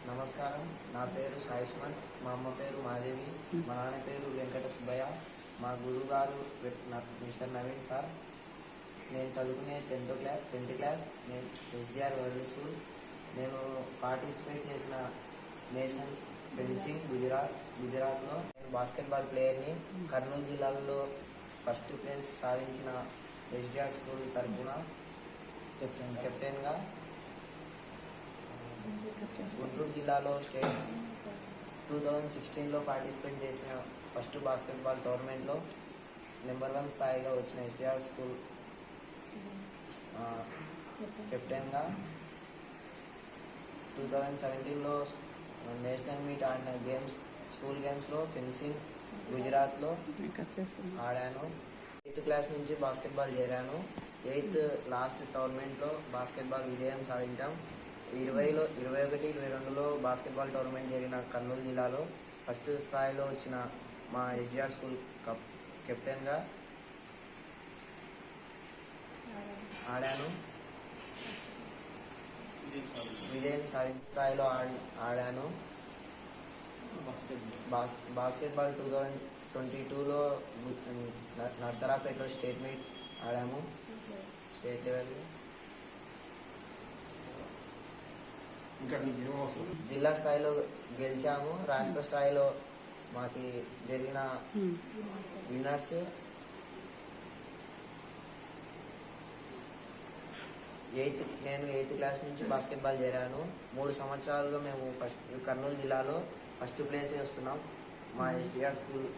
నమస్కారం, నా పేరు సాయిస్మన్, మా అమ్మ పేరు మాదేవి, మా నాన్న పేరు వెంకట సుబ్బయ్య, మా గురువు గారు మిస్టర్ నవీన్ సార్. నేను చదువుకునే 10th క్లాస్. నేను ఎస్బిఆర్ వరల్డ్ స్కూల్. నేను పార్టిసిపేట్ చేసిన నేషనల్ ఫెన్సింగ్ గుజరాత్లో నేను బాస్కెట్బాల్ ప్లేయర్ని. కర్నూలు జిల్లాలో ఫస్ట్ ప్లేస్ సాధించిన ఎస్బిఆర్ స్కూల్ తరఫున కెప్టెన్గా. గుంటూరు జిల్లాలో స్టేట్ 2016లో పార్టిసిపేట్ చేసిన ఫస్ట్ బాస్కెట్బాల్ టోర్నమెంట్లో నెంబర్ 1 స్థాయిగా వచ్చిన ఎస్బిఆర్ స్కూల్ కెప్టెన్గా. 2017లో నేషనల్ మీట్ ఆడిన స్కూల్ గేమ్స్లో ఫెన్సింగ్ గుజరాత్లో ఆడాను. 8th క్లాస్ నుంచి బాస్కెట్బాల్ చేరాను. 8th లాస్ట్ టోర్నమెంట్లో బాస్కెట్బాల్ విజయం సాధించాం. 2021, 22లో బాస్కెట్బాల్ టోర్నమెంట్ జరిగిన కర్నూలు జిల్లాలో ఫస్ట్ స్థాయిలో వచ్చిన మా ఎస్బిఆర్ స్కూల్ కెప్టెన్గా ఆడాను. విజయం సాధించిన స్థాయిలో ఆడాను. బాస్కెట్బాల్ 2022లో నర్సరాపేటలో స్టేట్ మీట్ ఆడాము. స్టేట్ లెవెల్ జిల్లా స్థాయిలో గెలిచాము. రాష్ట్ర స్థాయిలో మాకు జరిగిన విన్నర్స్ నేను 8th క్లాస్ నుంచి బాస్కెట్బాల్ చేరాను. 3 సంవత్సరాలుగా మేము కర్నూలు జిల్లాలో ఫస్ట్ ప్లేసే వస్తున్నాం. మా SBR school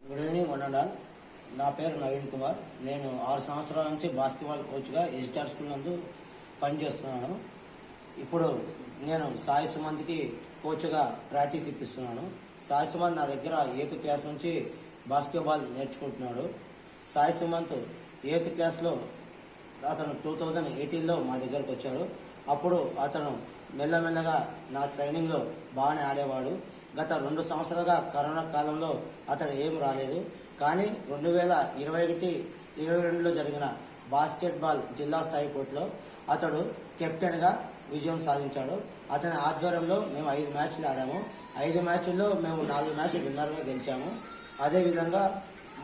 good evening one. నా పేరు నవీన్ కుమార్. నేను 6 సంవత్సరాల నుంచి బాస్కెట్బాల్ కోచ్గా ఎస్బిఆర్ స్కూల్ నందు పనిచేస్తున్నాను. ఇప్పుడు నేను సాయి సుమంత్కి కోచ్గా ప్రాక్టీస్ ఇప్పిస్తున్నాను. సాయి సుమంత్ నా దగ్గర 8th క్లాస్ నుంచి బాస్కెట్బాల్ నేర్చుకుంటున్నాడు. సాయి సుమంత్ 8th క్లాస్లో అతను 2018లో మా దగ్గరకు వచ్చాడు. అప్పుడు అతను మెల్లమెల్లగా నా ట్రైనింగ్లో బాగానే ఆడేవాడు. గత 2 సంవత్సరాలుగా కరోనా కాలంలో అతను ఏం రాలేదు. కానీ 2021-22లో జరిగిన బాస్కెట్బాల్ జిల్లా స్థాయి పోటీలో అతడు కెప్టెన్గా విజయం సాధించాడు. అతని ఆధ్వర్యంలో మేము 5 మ్యాచ్లు ఆడాము. 5 మ్యాచ్ల్లో మేము 4 మ్యాచ్లు విన్నర్గా గెలిచాము. అదేవిధంగా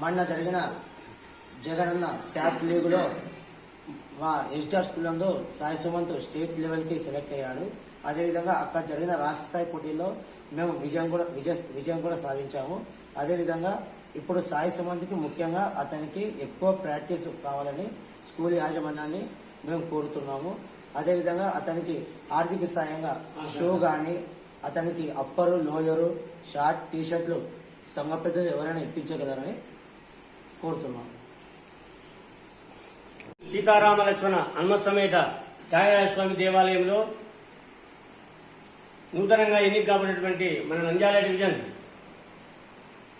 మొన్న జరిగిన జగనన్న శాప్ లీగులో మా ఎస్బిఆర్ స్కూల్ నందు సాయి సుమంత్ స్టేట్ లెవెల్కి సెలెక్ట్ అయ్యాడు. అదేవిధంగా అక్కడ జరిగిన రాష్ట్ర స్థాయి పోటీల్లో మేము విజయం కూడా సాధించాము. అదేవిధంగా ఇప్పుడు సాయి సుమంత్కి ముఖ్యంగా అతనికి ఎక్కువ ప్రాక్టీస్ కావాలని స్కూల్ యాజమాన్యాన్ని మేము కోరుతున్నాము. అదేవిధంగా అతనికి ఆర్థిక సాయంగా షూ కానీ అతనికి అప్పరు, లోయరు, షార్ట్, టీషర్ట్లు సంఘ పెద్దలు ఎవరైనా ఇప్పించగలరని కోరుతున్నాము. సీతారామ లక్ష్మణ హనుమ సమేత ఛాయాస్వామి దేవాలయంలో నూతనంగా ఎన్నిక కాబడినటువంటి మన నంద్యాల డివిజన్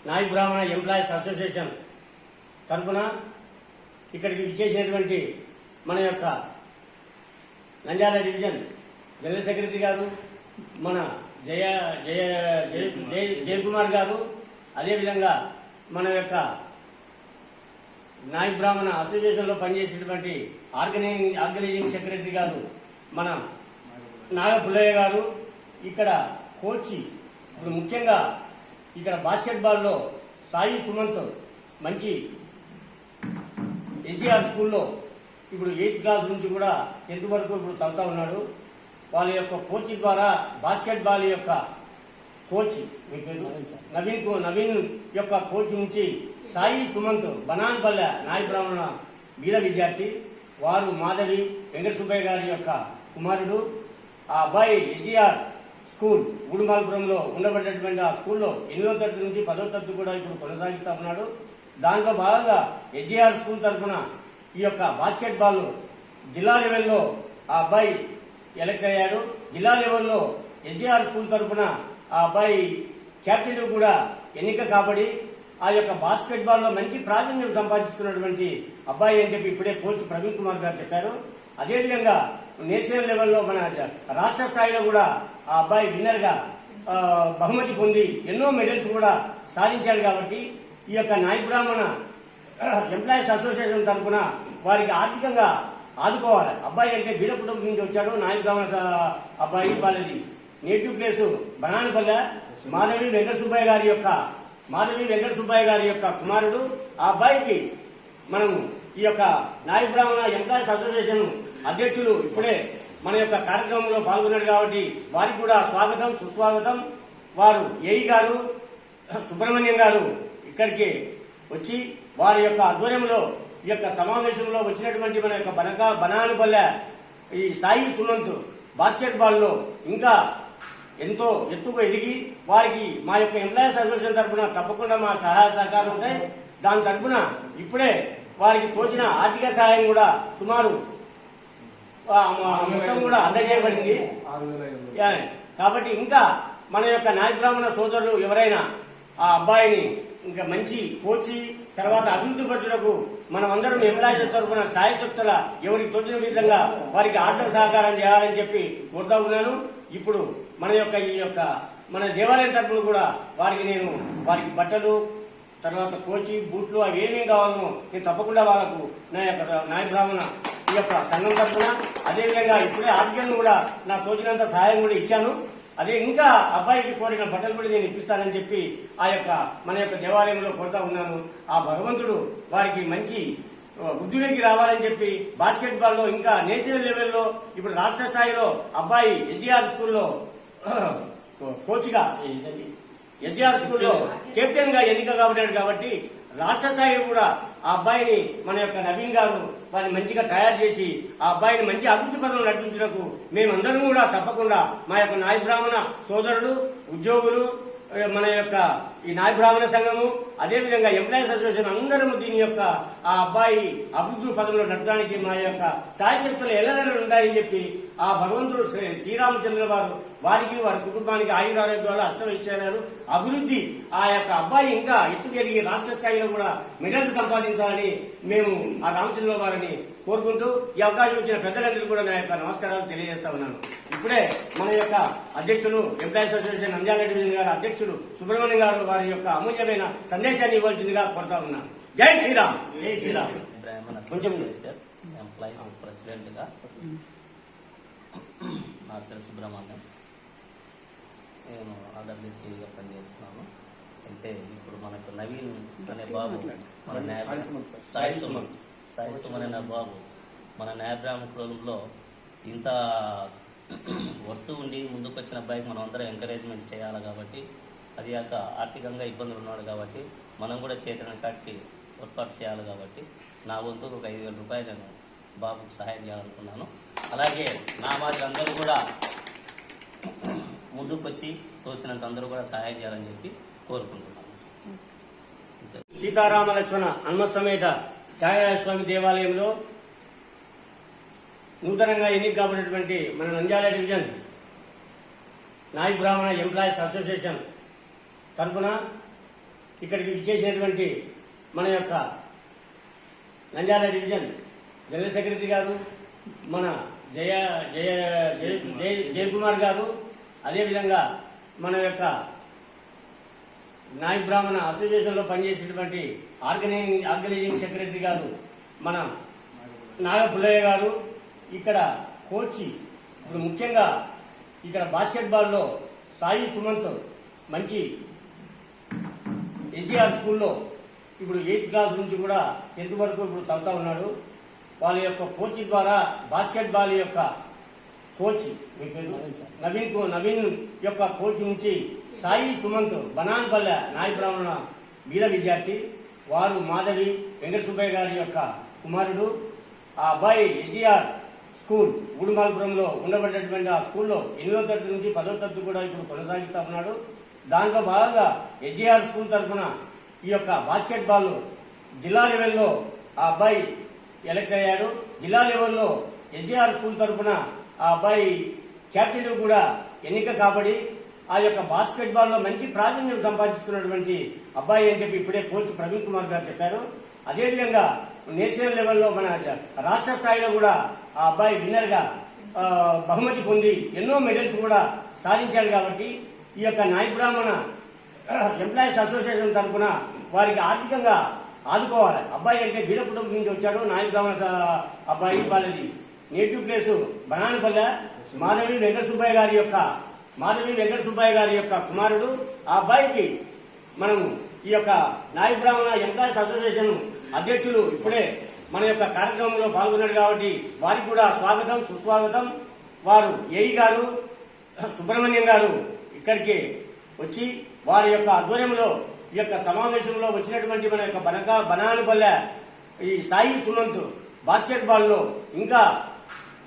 నాయి బ్రాహ్మణ ఎంప్లాయీస్ అసోసియేషన్ తరఫున ఇక్కడికి విచ్చేసినటువంటి మన యొక్క నంద్యాల డివిజన్ జనరల్ సెక్రటరీ గారు, మన జయకుమార్ గారు, అదేవిధంగా మన యొక్క నాయి బ్రాహ్మణ అసోసియేషన్లో పనిచేసినటువంటి ఆర్గనైజింగ్ సెక్రటరీ గారు మన నాగపుల్లయ్య గారు, ఇక్కడ కోచ్ ఇప్పుడు ముఖ్యంగా ఇక్కడ బాస్కెట్బాల్లో సాయి సుమంత్ మంచి ఎస్బిఆర్ స్కూల్లో ఇప్పుడు 8th క్లాస్ నుంచి కూడా 10th వరకు ఇప్పుడు చదువుతా ఉన్నాడు. వాళ్ళ యొక్క కోచ్ ద్వారా బాస్కెట్బాల్ యొక్క కోచ్ నవీన్ యొక్క కోచ్ నుంచి సాయి సుమంత్ బనాన్పల్లె నాయ బ్రాహ్మణ వీర విద్యార్థి, వారు మాధవి వెంకట సుబ్బయ్య గారి యొక్క కుమారుడు. ఆ అబ్బాయి ఎస్బిఆర్ స్కూల్ గూడుమాలపురంలో ఉండబడినటువంటి ఆ స్కూల్లో 8వ తరగతి నుంచి 10వ తరగతి కూడా ఇప్పుడు కొనసాగిస్తా ఉన్నాడు. దాంట్లో భాగంగా ఎస్బిఆర్ స్కూల్ తరఫున ఈ యొక్క బాస్కెట్బాల్ జిల్లా లెవెల్లో ఆ అబ్బాయి ఎలక్ట్ అయ్యాడు. జిల్లా లెవెల్లో ఎస్బిఆర్ స్కూల్ తరఫున ఆ అబ్బాయి కెప్టెన్ కూడా ఎన్నిక కాబడి ఆ యొక్క బాస్కెట్బాల్ లో మంచి ప్రావీణ్యం సంపాదిస్తున్నటువంటి అబ్బాయి అని చెప్పి ఇప్పుడే కోచ్ ప్రవీణ్ కుమార్ గారు చెప్పారు. అదేవిధంగా నేషనల్ లెవెల్లో మన రాష్ట్ర స్థాయిలో కూడా ఆ అబ్బాయి విన్నర్ గా బహుమతి పొంది ఎన్నో మెడల్స్ కూడా సాధించాడు. కాబట్టి ఈ యొక్క నాయ బ్రాహ్మణ ఎంప్లాయీస్ అసోసియేషన్ తరఫున వారికి ఆర్థికంగా ఆదుకోవాలి. అబ్బాయి అంటే బీద కుటుంబం నుంచి వచ్చాడు. నాయ బ్రాహ్మణ అబ్బాయి వాళ్ళది నేటివ్ ప్లేసు బనానపల్లె. మాధవి వెంకట సుబ్బయ్య గారి యొక్క కుమారుడు. ఆ అబ్బాయికి మనం ఈ యొక్క నాయ బ్రాహ్మణ ఎంప్లాయీస్ అసోసియేషన్ అధ్యక్షులు ఇప్పుడే మన యొక్క కార్యక్రమంలో పాల్గొన్నారు కాబట్టి వారికి కూడా స్వాగతం సుస్వాగతం. వారు ఏఈ గారు సుబ్రహ్మణ్యం గారు ఇక్కడికి వచ్చి వారి యొక్క ఆధ్వర్యంలో ఈ యొక్క సమావేశంలో వచ్చినటువంటి మన యొక్క బనానపల్లె ఈ సాయి సుమంత్ బాస్కెట్ బాల్లో ఇంకా ఎంతో ఎత్తుకు ఎదిగి వారికి మా యొక్క ఎంప్లాయీస్ అసోసియేషన్ తరఫున తప్పకుండా మా సహాయ సహకారం ఉంటాయి. దాని తరఫున ఇప్పుడే వారికి తోచిన ఆర్థిక సహాయం కూడా సుమారు మొత్తం కూడా అందజేయబడింది. కాబట్టి ఇంకా మన యొక్క నాయ బ్రాహ్మణ సోదరులు ఎవరైనా ఆ అబ్బాయిని ఇంకా మంచి కోచి తర్వాత అభివృద్ధి పరచుటకు మనం అందరం ఎంప్లాయీస్ తరఫున సాయశక్తుల ఎవరికి తోచిన విధంగా వారికి ఆర్థిక సహకారం చేయాలని చెప్పి కోరుతా ఉన్నాను. ఇప్పుడు మన యొక్క ఈ యొక్క మన దేవాలయం తరఫున కూడా వారికి బట్టలు తర్వాత కోచి బూట్లు అవి ఏమేమి కావాలనో నేను తప్పకుండా వాళ్ళకు నా యొక్క నాయ బ్రాహ్మణ ఈ యొక్క సంఘం తరఫున అదేవిధంగా ఇప్పుడే ఆర్థికంగా కూడా నా తోచినంత సహాయం కూడా ఇచ్చాను. అదే ఇంకా అబ్బాయికి కోరిన బట్టలు కూడా నేను ఇప్పిస్తానని చెప్పి ఆ యొక్క మన యొక్క దేవాలయంలో కోరుతా ఉన్నాను. ఆ భగవంతుడు వారికి మంచి వృద్ధిలోకి రావాలని చెప్పి బాస్కెట్ బాల్ లో ఇంకా నేషనల్ లెవెల్లో ఇప్పుడు రాష్ట్ర స్థాయిలో అబ్బాయి ఎస్డిఆర్ స్కూల్లో కోచ్గా ఎస్డిఆర్ స్కూల్లో కెప్టెన్ గా ఎన్నిక కాబట్టాడు. కాబట్టి రాష్ట్ర స్థాయిలో కూడా ఆ అబ్బాయిని మన యొక్క నవీన్ గారు వారిని మంచిగా తయారు చేసి ఆ అబ్బాయిని మంచి అభివృద్ధి పథంలో నడిపించడానికి మేమందరం కూడా తప్పకుండా మా యొక్క నాయ బ్రాహ్మణ సోదరులు ఉద్యోగులు మన యొక్క ఈ నాయ బ్రాహ్మణ సంఘము అదేవిధంగా ఎంప్లాయీస్ అసోసియేషన్ అందరము దీని యొక్క ఆ అబ్బాయి అభివృద్ధి పథంలో నడపడానికి మా యొక్క సాయశక్తులు ఎల్లనెలలు ఉంటాయని చెప్పి ఆ భగవంతుడు శ్రీరామచంద్ర వారు వారికి వారి కుటుంబానికి ఆయురారోగ్యాలు అష్టైశ్వర్యాలు అభివృద్ధి ఆ యొక్క అబ్బాయి ఇంకా ఎత్తుకెదిగి రాష్ట్ర స్థాయిలో కూడా మెడల్స్ సంపాదించాలని మేము ఆ రామచంద్ర వారిని కోరుకుంటూ ఈ అవకాశం ఇచ్చిన పెద్దలందరూ కూడా నా యొక్క నమస్కారాలు తెలియజేస్తా ఉన్నాను. ఇప్పుడే మన యొక్క అధ్యక్షులు ఎంప్లాయీస్ అసోసియేషన్ నంద్యాల డివిజన్ గారు అధ్యక్షులు సుబ్రహ్మణ్యం గారు వారి యొక్క అమూల్యమైన సందేశాన్ని ఇవ్వాల్సిందిగా కోరుతా ఉన్నాను. జై శ్రీరామ్. జై శ్రీరామ్. కొంచెం ఎంప్లాయీస్ ప్రెసిడెంట్ గా నా పేరు సుబ్రహ్మణ్యం. నేను ఆర్డబ్ల్యూసీగా పనిచేస్తున్నాను. అయితే ఇప్పుడు మనకు నవీన్ అనే బాబు మన సాయి సుమన్ అనే బాబు మన న్యాయబ్రాహ్మణ కులంలో ఇంత వర్తు ఉండి ముందుకు వచ్చిన అబ్బాయికి మనం అందరం ఎంకరేజ్మెంట్ చేయాలి. కాబట్టి అది కాక ఆర్థికంగా ఇబ్బందులు ఉన్నాడు కాబట్టి మనం కూడా చేతన కాటికి ఏర్పాటు చేయాలి. కాబట్టి నా వంతు ఒక 5,000 రూపాయలు నేను బాబుకు సహాయం చేయాలనుకున్నాను. అలాగే నా మాదిరి అందరూ కూడా ముందుకు వచ్చి తోచినంత అందరూ కూడా సహాయం చేయాలని చెప్పి కోరుకుంటున్నాను. సీతారామ లక్ష్మణ హనుమ సమేత ఛాయాస్వామి దేవాలయంలో నూతనంగా ఎన్నిక కాబడినటువంటి మన నంద్యాల డివిజన్ నాయ బ్రాహ్మణ ఎంప్లాయీస్ అసోసియేషన్ తరఫున ఇక్కడికి విచ్చేసినటువంటి మన యొక్క నంద్యాల డివిజన్ జనరల్ సెక్రటరీ గారు మన జయకుమార్ గారు అదేవిధంగా మన యొక్క నాయ బ్రాహ్మణ అసోసియేషన్లో పనిచేసేటువంటి ఆర్గనైజింగ్ సెక్రటరీ గారు మన నాగపుల్లయ్య గారు, ఇక్కడ కోచ్ ఇప్పుడు ముఖ్యంగా ఇక్కడ బాస్కెట్ బాల్లో సాయి సుమంత్ మంచి ఎస్డిఆర్ స్కూల్లో ఇప్పుడు 8th క్లాస్ నుంచి కూడా 10th వరకు ఇప్పుడు చదువుతా ఉన్నాడు. వాళ్ళ యొక్క కోచ్ ద్వారా బాస్కెట్ బాల్ యొక్క కోచ్ నవీన్ యొక్క కోచ్ నుంచి సాయి సుమంత్ బనాన్పల్లె నాయ బ్రాహ్మణ బీద విద్యార్థి, వారు మాధవి వెంకట సుబ్బయ్య గారి యొక్క కుమారుడు. ఆ అబ్బాయి ఎస్డిఆర్ స్కూల్ గూడుమాలపురంలో ఉండబడినటువంటి ఆ స్కూల్లో 8వ తరగతి నుంచి 10వ తరగతి కూడా ఇప్పుడు కొనసాగిస్తా ఉన్నాడు. దాంట్లో భాగంగా ఎస్డిఆర్ స్కూల్ తరఫున ఈ యొక్క బాస్కెట్ బాల్ జిల్లా లెవెల్లో ఆ అబ్బాయి ఎలక్ట్ అయ్యాడు. జిల్లా లెవెల్లో ఎస్డిఆర్ స్కూల్ తరఫున ఆ అబ్బాయి కెప్టెన్ కూడా ఎన్నిక కాబడి ఆ యొక్క బాస్కెట్ బాల్ లో మంచి ప్రావీణ్యం సంపాదిస్తున్నటువంటి అబ్బాయి అని చెప్పి ఇప్పుడే కోచ్ ప్రవీణ్ కుమార్ గారు చెప్పారు. అదేవిధంగా నేషనల్ లెవెల్లో మన రాష్ట్ర స్థాయిలో కూడా ఆ అబ్బాయి విన్నర్ గా బహుమతి పొంది ఎన్నో మెడల్స్ కూడా సాధించాడు. కాబట్టి ఈ యొక్క నాయ బ్రాహ్మణ ఎంప్లాయీస్ అసోసియేషన్ తరఫున వారికి ఆర్థికంగా ఆదుకోవాలి. అబ్బాయి అంటే బీద కుటుంబం నుంచి వచ్చాడు. నాయక బ్రాహ్మణ అబ్బాయి, వాళ్ళది నేటివ్ ప్లేస్ బనానపల్లె. మాధవి వెంకట సుబ్బయ్య గారి యొక్క కుమారుడు. ఆ అబ్బాయికి మనం ఈ యొక్క నాయక బ్రాహ్మణ ఎంప్లాయీస్ అసోసియేషన్ అధ్యక్షులు ఇప్పుడే మన యొక్క కార్యక్రమంలో పాల్గొన్నారు కాబట్టి వారికి కూడా స్వాగతం, సుస్వాగతం. వారు ఏఈ గారు సుబ్రహ్మణ్యం గారు ఇక్కడికి వచ్చి వారి యొక్క ఆధ్వర్యంలో ఈ యొక్క సమావేశంలో వచ్చినటువంటి మన యొక్క బనానపల్లె ఈ సాయి సుమంత్ బాస్కెట్బాల్ లో ఇంకా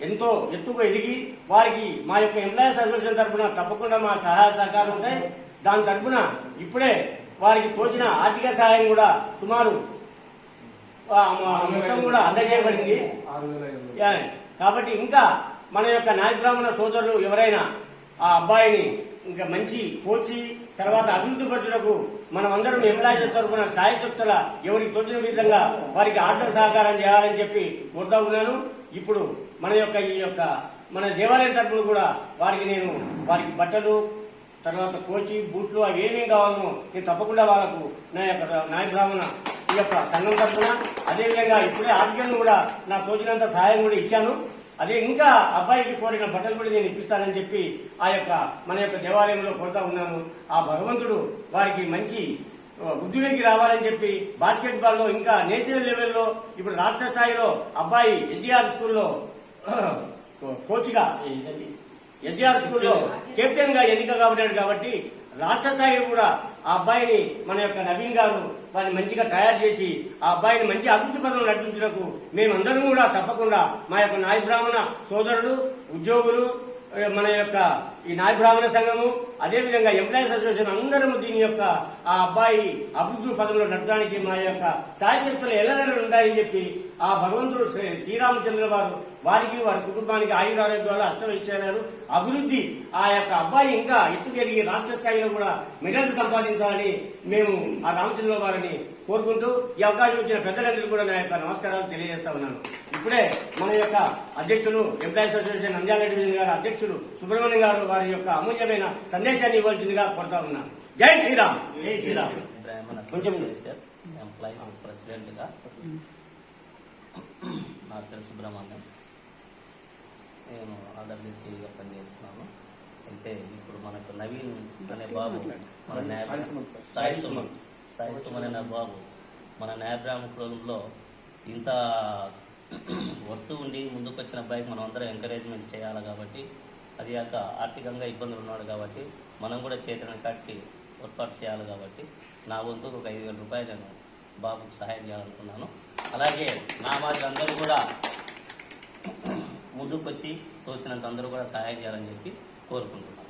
ఎంతో ఎత్తుకు ఎదిగి వారికి మా యొక్క ఎంప్లాయీస్ అసోసియేషన్ తరఫున తప్పకుండా మా సహాయ సహకారం ఉంటాయి. దాని తరఫున ఇప్పుడే వారికి తోచిన ఆర్థిక సహాయం కూడా సుమారు మొత్తం కూడా అందజేయబడింది. కాబట్టి ఇంకా మన యొక్క నాయక బ్రాహ్మణ సోదరులు ఎవరైనా ఆ అబ్బాయిని ఇంకా మంచి కోచి తర్వాత అభివృద్ధి పరచుటకు మనం అందరం ఎంప్లాయీస్ తరఫున సాయశక్తుల ఎవరికి తోచిన విధంగా వారికి ఆర్థిక సహకారం చేయాలని చెప్పి కోరుతా ఉన్నాను. ఇప్పుడు ఈ యొక్క మన దేవాలయం తరఫున కూడా వారికి బట్టలు తర్వాత కోచి బూట్లు అవి ఏమేమి కావాలనో నేను తప్పకుండా వాళ్ళకు నా యొక్క నాయక బ్రాహ్మణ ఈ యొక్క సంఘం తరఫున అదేవిధంగా ఇప్పుడే ఆర్థికంగా కూడా నాకు తోచినంత సహాయం కూడా ఇచ్చాను. అదే ఇంకా అబ్బాయికి కోరిన బట్టలు కూడా నేను ఇప్పిస్తానని చెప్పి మన యొక్క దేవాలయంలో కోరుతా ఉన్నాను. ఆ భగవంతుడు వారికి మంచి వృద్ధిలోకి రావాలని చెప్పి బాస్కెట్బాల్ లో ఇంకా నేషనల్ లెవెల్లో ఇప్పుడు రాష్ట్ర స్థాయిలో అబ్బాయి ఎస్డిఆర్ స్కూల్లో కోచ్గా ఎస్డిఆర్ స్కూల్లో కెప్టెన్ గా ఎన్నిక కాబడ్డాడు. కాబట్టి రాష్ట్ర స్థాయిలో కూడా ఆ అబ్బాయిని మన యొక్క నవీన్ గారు వారిని మంచిగా తయారు చేసి ఆ అబ్బాయిని మంచి అభివృద్ధి పనులు నడిపించడానికి మేమందరం కూడా తప్పకుండా మా యొక్క నాయ బ్రాహ్మణ సోదరులు, ఉద్యోగులు, మన యొక్క ఈ నాయ బ్రాహ్మణ సంఘము అదేవిధంగా ఎంప్లాయీస్ అసోసియేషన్ అందరము దీని యొక్క ఆ అబ్బాయి అభివృద్ధి పదంలో నడపడానికి మా యొక్క సాయశక్తులు ఎల్లనెల్లలు ఉంటాయని చెప్పి ఆ భగవంతుడు శ్రీరామచంద్ర వారికి వారి కుటుంబానికి ఆయురారోగ్యాలు అష్టైశ్వర్యాలు అభివృద్ధి ఆ యొక్క అబ్బాయి ఇంకా ఎత్తుకెదిగి రాష్ట్ర స్థాయిలో కూడా మెడల్స్ సంపాదించాలని మేము ఆ రామచంద్ర వారిని కోరుకుంటూ ఈ అవకాశం ఇచ్చిన పెద్దలందరికీ కూడా నా యొక్క నమస్కారాలు తెలియజేస్తా ఉన్నాను. ఇప్పుడే మన యొక్క అధ్యక్షులు ఎంప్లాయీస్ అసోసియేషన్ నంద్యాల డివిజన్ గారు అధ్యక్షులు సుబ్రహ్మణ్యం గారు వారి యొక్క అమూల్యమైన సందేశాన్ని ఇవ్వాల్సిందిగా కోరుతా ఉన్నాను. జై శ్రీరామ్. జై శ్రీరామ్. కొంచెం ఎంప్లాయీస్ ప్రెసిడెంట్ గా నా పేరు సుబ్రహ్మణ్యం. నేను ఆర్డబ్ల్యూసీగా పనిచేస్తున్నాను. అయితే ఇప్పుడు మనకు నవీన్ అనే బాబు మన సాయి సుమన్ అనే బాబు మన న్యాయబ్రాహ్మణ కులంలో ఇంత వర్తు ఉండి ముందుకు వచ్చిన అబ్బాయికి మనం అందరం ఎంకరేజ్మెంట్ చేయాలి. కాబట్టి అది కాక ఆర్థికంగా ఇబ్బందులు ఉన్నాడు కాబట్టి మనం కూడా చేతన కట్టి ఏర్పాటు చేయాలి. కాబట్టి నా వంతు ఒక 5,000 రూపాయలు నేను బాబుకు సహాయం చేయాలనుకున్నాను. అలాగే నా మాది అందరూ కూడా ముందుకు వచ్చి తోచినంత అందరూ కూడా సహాయం చేయాలని చెప్పి కోరుకుంటున్నాను.